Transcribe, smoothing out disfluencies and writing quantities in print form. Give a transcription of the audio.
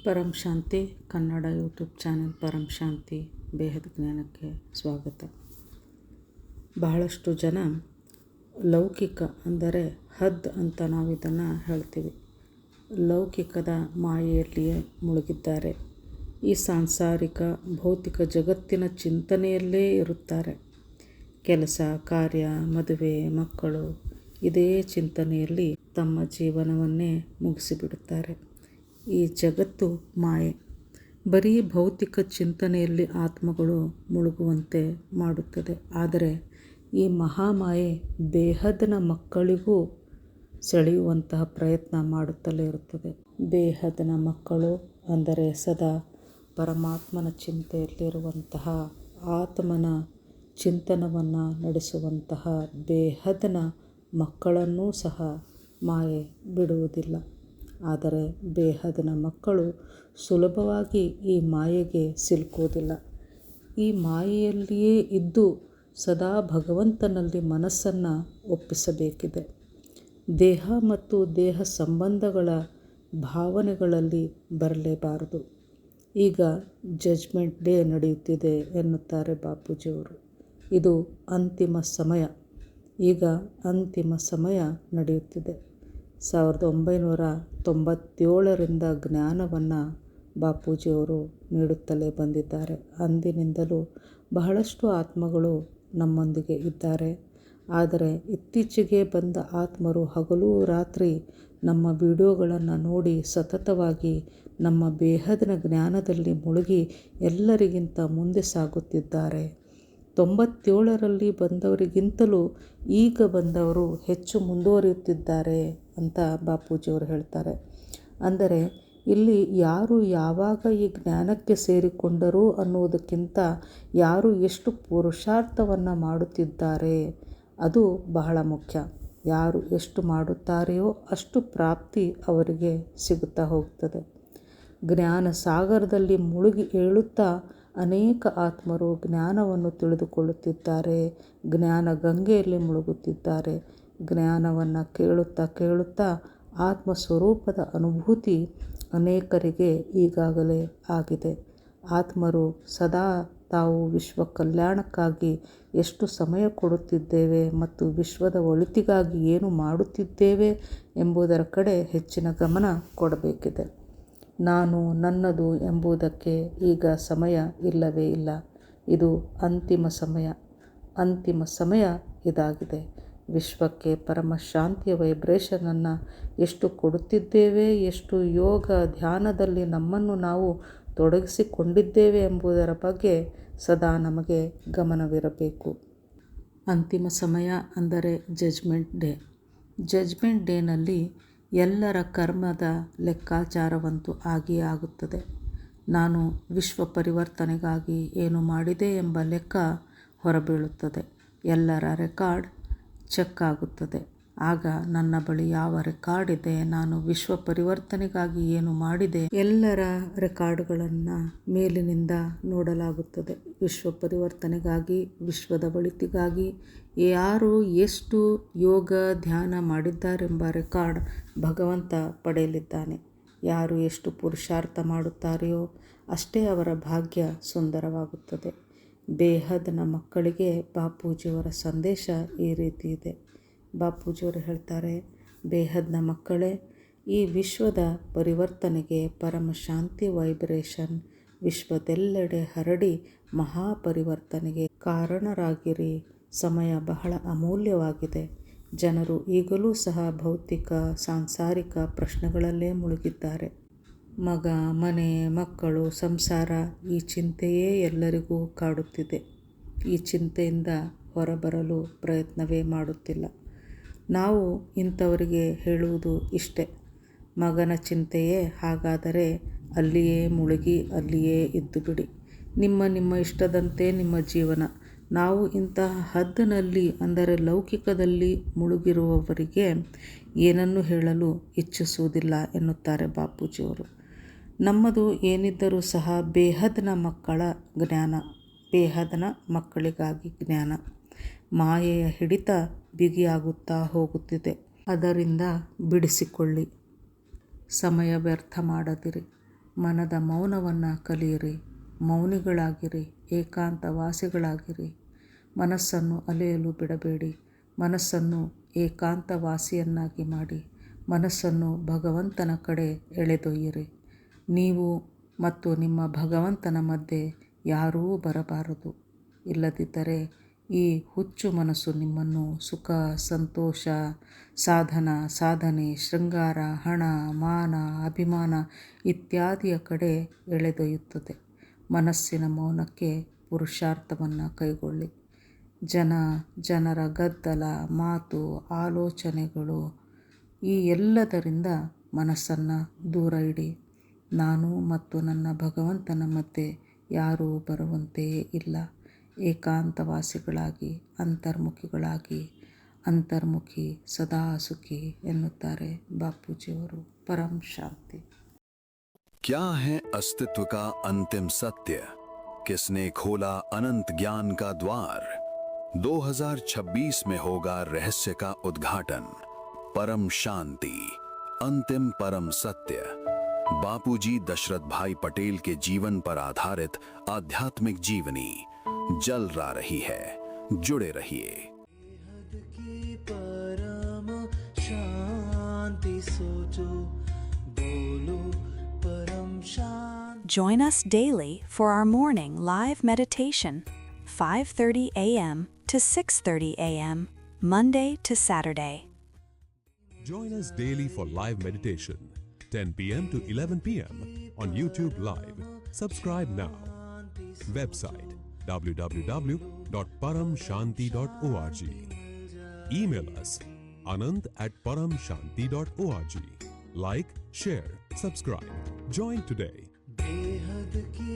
ಪರಂ ಶಾಂತಿ Kannada YouTube channel ಪರಂ ಶಾಂತಿ ಬೇಹದ್ ಜ್ಞಾನಕ್ಕೆ ಸ್ವಾಗತ. ಬಹಳಷ್ಟು ಜನ ಲೌಕಿಕ ಅಂದರೆ ಹದ್ ಅಂತ ನಾವು ಇದನ್ನು ಹೇಳ್ತೀವಿ. ಲೌಕಿಕದ ಮಾಯೆಯಲ್ಲಿಯೇ ಮುಳುಗಿದ್ದಾರೆ. ಈ ಸಾಂಸಾರಿಕ ಭೌತಿಕ ಜಗತ್ತಿನ ಚಿಂತನೆಯಲ್ಲೇ ಇರುತ್ತಾರೆ. ಕೆಲಸ, ಕಾರ್ಯ, ಮದುವೆ, ಮಕ್ಕಳು ಇದೇ ಚಿಂತನೆಯಲ್ಲಿ ತಮ್ಮ ಜೀವನವನ್ನೇ ಮುಗಿಸಿಬಿಡುತ್ತಾರೆ. ಈ ಜಗತ್ತು ಮಾಯೆ. ಬರೀ ಭೌತಿಕ ಚಿಂತನೆಯಲ್ಲಿ ಆತ್ಮಗಳು ಮುಳುಗುವಂತೆ ಮಾಡುತ್ತದೆ. ಆದರೆ ಈ ಮಹಾಮಾಯೆ ಬೇಹದ್ನ ಮಕ್ಕಳಿಗೂ ಸೆಳೆಯುವಂತಹ ಪ್ರಯತ್ನ ಮಾಡುತ್ತಲೇ ಇರುತ್ತದೆ. ಬೇಹದ್ನ ಮಕ್ಕಳು ಅಂದರೆ ಸದಾ ಪರಮಾತ್ಮನ ಚಿಂತೆಯಲ್ಲಿರುವಂತಹ, ಆತ್ಮನ ಚಿಂತನವನ್ನು ನಡೆಸುವಂತಹ ಬೇಹದ್ನ ಮಕ್ಕಳನ್ನೂ ಸಹ ಮಾಯೆ ಬಿಡುವುದಿಲ್ಲ. ಆದರೆ ಬೇಹದ್ನ ಮಕ್ಕಳು ಸುಲಭವಾಗಿ ಈ ಮಾಯೆಗೆ ಸಿಲುಕುವುದಿಲ್ಲ. ಈ ಮಾಯೆಯಲ್ಲಿಯೇ ಇದ್ದು ಸದಾ ಭಗವಂತನಲ್ಲಿ ಮನಸ್ಸನ್ನು ಒಪ್ಪಿಸಬೇಕಿದೆ. ದೇಹ ಮತ್ತು ದೇಹ ಸಂಬಂಧಗಳ ಭಾವನೆಗಳಲ್ಲಿ ಬರಲೇಬಾರದು. ಈಗ ಜಜ್ಮೆಂಟ್ ಡೇ ನಡೆಯುತ್ತಿದೆ ಎನ್ನುತ್ತಾರೆ ಬಾಪೂಜಿಯವರು. ಇದು ಅಂತಿಮ ಸಮಯ. ಈಗ ಅಂತಿಮ ಸಮಯ ನಡೆಯುತ್ತಿದೆ. 1997ರಿಂದ ಜ್ಞಾನವನ್ನು ಬಾಪೂಜಿಯವರು ನೀಡುತ್ತಲೇ ಬಂದಿದ್ದಾರೆ. ಅಂದಿನಿಂದಲೂ ಬಹಳಷ್ಟು ಆತ್ಮಗಳು ನಮ್ಮೊಂದಿಗೆ ಇದ್ದಾರೆ. ಆದರೆ ಇತ್ತೀಚೆಗೆ ಬಂದ ಆತ್ಮರು ಹಗಲು ರಾತ್ರಿ ನಮ್ಮ ವಿಡಿಯೋಗಳನ್ನು ನೋಡಿ ಸತತವಾಗಿ ನಮ್ಮ ಬೇಹದ್ನ ಜ್ಞಾನದಲ್ಲಿ ಮುಳುಗಿ ಎಲ್ಲರಿಗಿಂತ ಮುಂದೆ ಸಾಗುತ್ತಿದ್ದಾರೆ. 97ರಲ್ಲಿ ಬಂದವರಿಗಿಂತಲೂ ಈಗ ಬಂದವರು ಹೆಚ್ಚು ಮುಂದುವರಿಯುತ್ತಿದ್ದಾರೆ ಅಂತ ಬಾಪೂಜಿಯವರು ಹೇಳ್ತಾರೆ. ಅಂದರೆ ಇಲ್ಲಿ ಯಾರು ಯಾವಾಗ ಈ ಜ್ಞಾನಕ್ಕೆ ಸೇರಿಕೊಂಡರು ಅನ್ನುವುದಕ್ಕಿಂತ ಯಾರು ಎಷ್ಟು ಪುರುಷಾರ್ಥವನ್ನು ಮಾಡುತ್ತಿದ್ದಾರೆ ಅದು ಬಹಳ ಮುಖ್ಯ. ಯಾರು ಎಷ್ಟು ಮಾಡುತ್ತಾರೆಯೋ ಅಷ್ಟು ಪ್ರಾಪ್ತಿ ಅವರಿಗೆ ಸಿಗುತ್ತಾ ಹೋಗ್ತದೆ. ಜ್ಞಾನ ಸಾಗರದಲ್ಲಿ ಮುಳುಗಿ ಏಳುತ್ತಾ ಅನೇಕ ಆತ್ಮರು ಜ್ಞಾನವನ್ನು ತಿಳಿದುಕೊಳ್ಳುತ್ತಿದ್ದಾರೆ. ಜ್ಞಾನ ಗಂಗೆಯಲ್ಲಿ ಮುಳುಗುತ್ತಿದ್ದಾರೆ. ಜ್ಞಾನವನ್ನು ಕೇಳುತ್ತಾ ಕೇಳುತ್ತಾ ಆತ್ಮ ಸ್ವರೂಪದ ಅನುಭೂತಿ ಅನೇಕರಿಗೆ ಈಗಾಗಲೇ ಆಗಿದೆ. ಆತ್ಮರು ಸದಾ ತಾವು ವಿಶ್ವ ಕಲ್ಯಾಣಕ್ಕಾಗಿ ಎಷ್ಟು ಸಮಯ ಕೊಡುತ್ತಿದ್ದೇವೆ ಮತ್ತು ವಿಶ್ವದ ಒಳಿತಿಗಾಗಿ ಏನು ಮಾಡುತ್ತಿದ್ದೇವೆ ಎಂಬುದರ ಕಡೆ ಹೆಚ್ಚಿನ ಗಮನ ಕೊಡಬೇಕಿದೆ. ನಾನು ನನ್ನದು ಎಂಬುದಕ್ಕೆ ಈಗ ಸಮಯ ಇಲ್ಲವೇ ಇಲ್ಲ. ಇದು ಅಂತಿಮ ಸಮಯ. ಅಂತಿಮ ಸಮಯ ಇದಾಗಿದೆ. ವಿಶ್ವಕ್ಕೆ ಪರಮ ಶಾಂತಿಯ ವೈಬ್ರೇಷನನ್ನು ಎಷ್ಟು ಕೊಡುತ್ತಿದ್ದೇವೆ, ಎಷ್ಟು ಯೋಗ ಧ್ಯಾನದಲ್ಲಿ ನಮ್ಮನ್ನು ನಾವು ತೊಡಗಿಸಿಕೊಂಡಿದ್ದೇವೆ ಎಂಬುದರ ಬಗ್ಗೆ ಸದಾ ನಮಗೆ ಗಮನವಿರಬೇಕು. ಅಂತಿಮ ಸಮಯ ಅಂದರೆ ಜಜ್ಮೆಂಟ್ ಡೇ. ಜಜ್ಮೆಂಟ್ ಡೇನಲ್ಲಿ ಎಲ್ಲರ ಕರ್ಮದ ಲೆಕ್ಕಾಚಾರವಂತೂ ಆಗಿಯೇ ಆಗುತ್ತದೆ. ನಾನು ವಿಶ್ವ ಪರಿವರ್ತನೆಗಾಗಿ ಏನು ಮಾಡಿದೆ ಎಂಬ ಲೆಕ್ಕ ಹೊರಬೀಳುತ್ತದೆ. ಎಲ್ಲರ ರೆಕಾರ್ಡ್ ಚೆಕ್ ಆಗುತ್ತದೆ. ಆಗ ನನ್ನ ಬಳಿ ಯಾವ ರೆಕಾರ್ಡ್ ಇದೆ, ನಾನು ವಿಶ್ವ ಪರಿವರ್ತನೆಗಾಗಿ ಏನು ಮಾಡಿದೆ, ಎಲ್ಲರ ರೆಕಾರ್ಡ್ಗಳನ್ನು ಮೇಲಿನಿಂದ ನೋಡಲಾಗುತ್ತದೆ. ವಿಶ್ವ ಪರಿವರ್ತನೆಗಾಗಿ, ವಿಶ್ವದ ಒಳಿತಿಗಾಗಿ ಯಾರು ಎಷ್ಟು ಯೋಗ ಧ್ಯಾನ ಮಾಡಿದ್ದಾರೆಂಬ ರೆಕಾರ್ಡ್ ಭಗವಂತ ಪಡೆಯಲಿದ್ದಾನೆ. ಯಾರು ಎಷ್ಟು ಪುರುಷಾರ್ಥ ಮಾಡುತ್ತಾರೆಯೋ ಅಷ್ಟೇ ಅವರ ಭಾಗ್ಯ ಸುಂದರವಾಗುತ್ತದೆ. ಬೇಹದ್ನ ಮಕ್ಕಳಿಗೆ ಬಾಪೂಜಿಯವರ ಸಂದೇಶ ಈ ರೀತಿ ಇದೆ. ಬಾಪೂಜಿಯವರು ಹೇಳ್ತಾರೆ, ಬೇಹದ್ನ ಮಕ್ಕಳೇ, ಈ ವಿಶ್ವದ ಪರಿವರ್ತನೆಗೆ ಪರಮ ಶಾಂತಿ ವೈಬ್ರೇಷನ್ ವಿಶ್ವದೆಲ್ಲೆಡೆ ಹರಡಿ ಮಹಾಪರಿವರ್ತನೆಗೆ ಕಾರಣರಾಗಿರಿ. ಸಮಯ ಬಹಳ ಅಮೂಲ್ಯವಾಗಿದೆ. ಜನರು ಈಗಲೂ ಸಹ ಭೌತಿಕ ಸಾಂಸಾರಿಕ ಪ್ರಶ್ನೆಗಳಲ್ಲೇ ಮುಳುಗಿದ್ದಾರೆ. ಮಗ, ಮನೆ, ಮಕ್ಕಳು, ಸಂಸಾರ ಈ ಚಿಂತೆಯೇ ಎಲ್ಲರಿಗೂ ಕಾಡುತ್ತಿದೆ. ಈ ಚಿಂತೆಯಿಂದ ಹೊರಬರಲು ಪ್ರಯತ್ನವೇ ಮಾಡುತ್ತಿಲ್ಲ. ನಾವು ಇಂಥವರಿಗೆ ಹೇಳುವುದು ಇಷ್ಟೇ. ಮಗನ ಚಿಂತೆಯೇ ಹಾಗಾದರೆ ಅಲ್ಲಿಯೇ ಮುಳುಗಿ ಅಲ್ಲಿಯೇ ಇದ್ದುಬಿಡಿ. ನಿಮ್ಮ ಇಷ್ಟದಂತೆ ನಿಮ್ಮ ಜೀವನ. ನಾವು ಇಂತಹ ಹದ್ದಿನಲ್ಲಿ ಅಂದರೆ ಲೌಕಿಕದಲ್ಲಿ ಮುಳುಗಿರುವವರಿಗೆ ಏನನ್ನೂ ಹೇಳಲು ಇಚ್ಛಿಸುವುದಿಲ್ಲ ಎನ್ನುತ್ತಾರೆ ಬಾಪೂಜಿಯವರು. ನಮ್ಮದು ಏನಿದ್ದರೂ ಸಹ ಬೇಹದ್ನ ಮಕ್ಕಳ ಜ್ಞಾನ, ಬೇಹದ್ನ ಮಕ್ಕಳಿಗಾಗಿ ಜ್ಞಾನ. ಮಾಯೆಯ ಹಿಡಿತ ಬಿಗಿಯಾಗುತ್ತಾ ಹೋಗುತ್ತಿದೆ. ಅದರಿಂದ ಬಿಡಿಸಿಕೊಳ್ಳಿ. ಸಮಯ ವ್ಯರ್ಥ ಮಾಡದಿರಿ. ಮನದ ಮೌನವನ್ನು ಕಲಿಯಿರಿ, ಮೌನಿಗಳಾಗಿರಿ, ಏಕಾಂತವಾಸಿಗಳಾಗಿರಿ. ಮನಸ್ಸನ್ನು ಅಲೆಯಲು ಬಿಡಬೇಡಿ. ಮನಸ್ಸನ್ನು ಏಕಾಂತವಾಸಿಯನ್ನಾಗಿ ಮಾಡಿ ಮನಸ್ಸನ್ನು ಭಗವಂತನ ಕಡೆ ಎಳೆದೊಯ್ಯಿರಿ. ನೀವು ಮತ್ತು ನಿಮ್ಮ ಭಗವಂತನ ಮಧ್ಯೆ ಯಾರೂ ಬರಬಾರದು. ಇಲ್ಲದಿದ್ದರೆ ಈ ಹುಚ್ಚು ಮನಸ್ಸು ನಿಮ್ಮನ್ನು ಸುಖ, ಸಂತೋಷ, ಸಾಧನೆ, ಶೃಂಗಾರ, ಹಣ, ಮಾನ, ಅಭಿಮಾನ ಇತ್ಯಾದಿಯ ಕಡೆ ಎಳೆದೊಯ್ಯುತ್ತದೆ. ಮನಸ್ಸಿನ ಮೌನಕ್ಕೆ ಪುರುಷಾರ್ಥವನ್ನು ಕೈಗೊಳ್ಳಿ. ಜನರ ಗದ್ದಲ, ಮಾತು, ಆಲೋಚನೆಗಳು ಈ ಎಲ್ಲದರಿಂದ ಮನಸ್ಸನ್ನು ದೂರ ಇಡಿ. ನಾನು ಮತ್ತು ನನ್ನ ಭಗವಂತನ ಮಧ್ಯೆ ಯಾರೂ ಬರುವಂತೆಯೇ ಇಲ್ಲ. ಏಕಾಂತವಾಸಿಗಳಾಗಿ, ಅಂತರ್ಮುಖಿ ಸದಾ ಸುಖಿ ಎನ್ನುತ್ತಾರೆ ಬಾಪೂಜಿಯವರು. ಪರಂ ಶಾಂತಿ. क्या है अस्तित्व का अंतिम सत्य? किसने खोला अनंत ज्ञान का द्वार? 2026 में होगा रहस्य का उद्घाटन। परम शांति, अंतिम परम सत्य। बापूजी दशरथ भाई पटेल के जीवन पर आधारित आध्यात्मिक जीवनी जलरा रही है। जुड़े रहिए। की परम शांति सोचो, बोलो परम शांति। Join us daily for our morning live meditation, 5:30 a.m. to 6:30 a.m., Monday to Saturday. Join us daily for live meditation, 10 p.m. to 11 p.m. on YouTube Live. Subscribe now. Website www.paramshanti.org. Email us anant@paramshanti.org. Like, share, subscribe. Join today. बेहद की